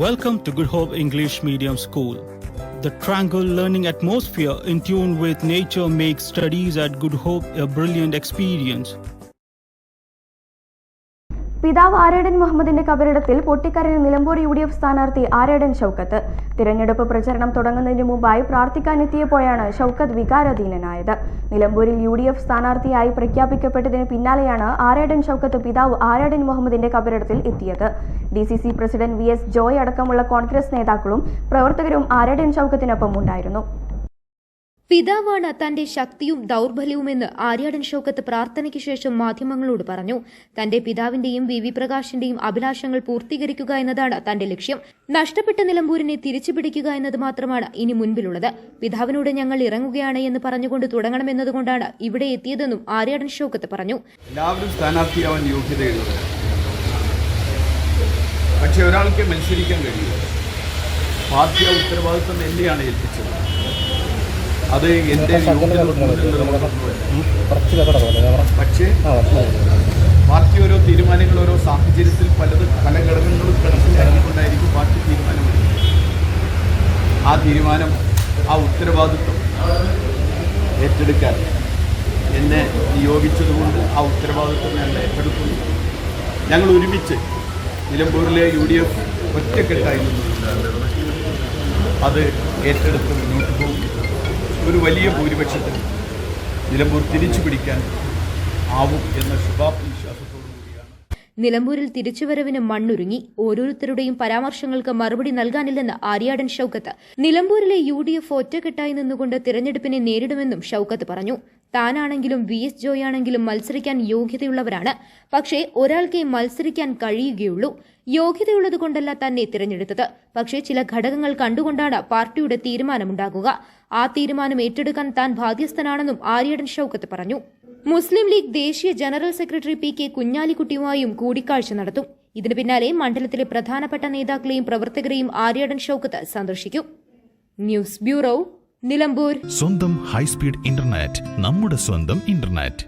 Welcome to Good Hope English Medium School. The tranquil learning atmosphere in tune with nature makes studies at Good Hope a brilliant experience. പിതാവ് ആരേടൻ മുഹമ്മദിന്റെ കബറിടത്തിൽ പൊട്ടിക്കരഞ്ഞ Nilambur UDF സ്ഥാനാർത്ഥി ആരേടൻ ഷൗക്കത്ത്. തിരഞ്ഞെടുപ്പ് പ്രചരണം തുടങ്ങുന്നതിന് മുമ്പായി പ്രാർത്ഥിക്കാനെത്തിയപ്പോഴാണ് ഷൗക്കത്ത് വികാരാധീനനായത്. നിലമ്പൂരിൽ UDF സ്ഥാനാർത്ഥിയായി പ്രഖ്യാപിക്കപ്പെട്ടതിന് പിന്നാലെയാണ് ആരേടൻ ഷൗക്കത്ത് പിതാവ് ആരേടൻ മുഹമ്മദിന്റെ കബറിടത്തിൽ എത്തിയത്. DCC പ്രസിഡന്റ് VS ജോയ് അടക്കമുള്ള കോൺഗ്രസ് നേതാക്കളും പ്രവർത്തകരും ആരേടൻ ഷൗക്കത്തിനൊപ്പം ഉണ്ടായിരുന്നു. പിതാവാണ് തന്റെ ശക്തിയും ദൗർബല്യവുമെന്ന് ആര്യാടൻ ഷൗക്കത്ത് പ്രാർത്ഥനയ്ക്ക് ശേഷം മാധ്യമങ്ങളോട് പറഞ്ഞു. തന്റെ പിതാവിന്റെയും VV പ്രകാശിന്റെയും അഭിലാഷങ്ങൾ പൂർത്തീകരിക്കുക എന്നതാണ് തന്റെ ലക്ഷ്യം. നഷ്ടപ്പെട്ട നിലമ്പൂരിനെ തിരിച്ചുപിടിക്കുക എന്നത് മാത്രമാണ് ഇനി മുൻപിലുള്ളത്. പിതാവിനോട് ഞങ്ങൾ ഇറങ്ങുകയാണ് എന്ന് പറഞ്ഞുകൊണ്ട് തുടങ്ങണമെന്നതുകൊണ്ടാണ് ഇവിടെ എത്തിയതെന്നും ആര്യാടൻ ഷൗക്കത്ത് പറഞ്ഞു. എല്ലാവരും സ്ഥാനാർത്ഥിയാവാൻ യോഗ്യതയുള്ളത്, പക്ഷെ ഒരാൾക്ക് മത്സരിക്കാൻ കഴിയും. പാർട്ടി ഉത്തരവാദിത്വം എന്നെയാണ് ഏൽപ്പിച്ചത്. അത് എൻ്റെ പക്ഷേ പാർട്ടി ഓരോ തീരുമാനങ്ങൾ ഓരോ സാഹചര്യത്തിൽ പല ഘടകങ്ങളും കണക്കിലാക്കിക്കൊണ്ടായിരിക്കും പാർട്ടി തീരുമാനമെടുക്കുന്നത്. ആ തീരുമാനം, ആ ഉത്തരവാദിത്വം ഏറ്റെടുക്കാൻ എന്നെ നിയോഗിച്ചതുകൊണ്ട് ആ ഉത്തരവാദിത്വം ഞങ്ങൾ ഏറ്റെടുക്കുന്നു. ഞങ്ങൾ ഒരുമിച്ച് നിലമ്പൂരിലെ UDF ഒറ്റക്കെട്ടായി അത് ഏറ്റെടുത്ത് മുന്നോട്ട് പോകും. ഒരു വലിയ ഭൂരിപക്ഷത്തിൽ നിലമ്പൂർ തിരിച്ചു പിടിക്കാൻ ആവും എന്ന ശുഭാപ്തിവിശ്വാസത്തോടു കൂടിയാണ്. നിലമ്പൂരിൽ തിരിച്ചുവരവിന് മണ്ണൊരുങ്ങി. ഓരോരുത്തരുടെയും പരാമർശങ്ങൾക്ക് മറുപടി നൽകാനില്ലെന്ന് ആര്യാടൻ ഷൗക്കത്ത്. നിലമ്പൂരിലെ UDF ഒറ്റക്കെട്ടായി നിന്നുകൊണ്ട് തിരഞ്ഞെടുപ്പിനെ നേരിടുമെന്നും ഷൗക്കത്ത് പറഞ്ഞു. താനാണെങ്കിലും VS ജോയ് ആണെങ്കിലും മത്സരിക്കാൻ യോഗ്യതയുള്ളവരാണ്. പക്ഷേ ഒരാൾക്കേ മത്സരിക്കാൻ കഴിയുകയുള്ളൂ. യോഗ്യതയുള്ളതുകൊണ്ടല്ല തന്നെ തിരഞ്ഞെടുത്തത്. പക്ഷേ ചില ഘടകങ്ങൾ കണ്ടുകൊണ്ടാണ് പാർട്ടിയുടെ തീരുമാനമുണ്ടാകുക. ആ തീരുമാനം ഏറ്റെടുക്കാൻ താൻ ബാധ്യസ്ഥനാണെന്നും ആര്യാടൻ ഷൗക്കത്ത് പറഞ്ഞു. മുസ്ലിം ലീഗ് ദേശീയ ജനറൽ സെക്രട്ടറി PK കുഞ്ഞാലിക്കുട്ടിയുമായും കൂടിക്കാഴ്ച നടത്തും. ഇതിനു പിന്നാലെ മണ്ഡലത്തിലെ പ്രധാനപ്പെട്ട നേതാക്കളെയും പ്രവർത്തകരെയും ആര്യാടൻ ഷൗക്കത്ത് സന്ദർശിക്കും. News bureau, Nilambur. സ്വന്തം ഹൈസ്പീഡ് ഇന്റർനെറ്റ്, നമ്മുടെ സ്വന്തം ഇന്റർനെറ്റ്.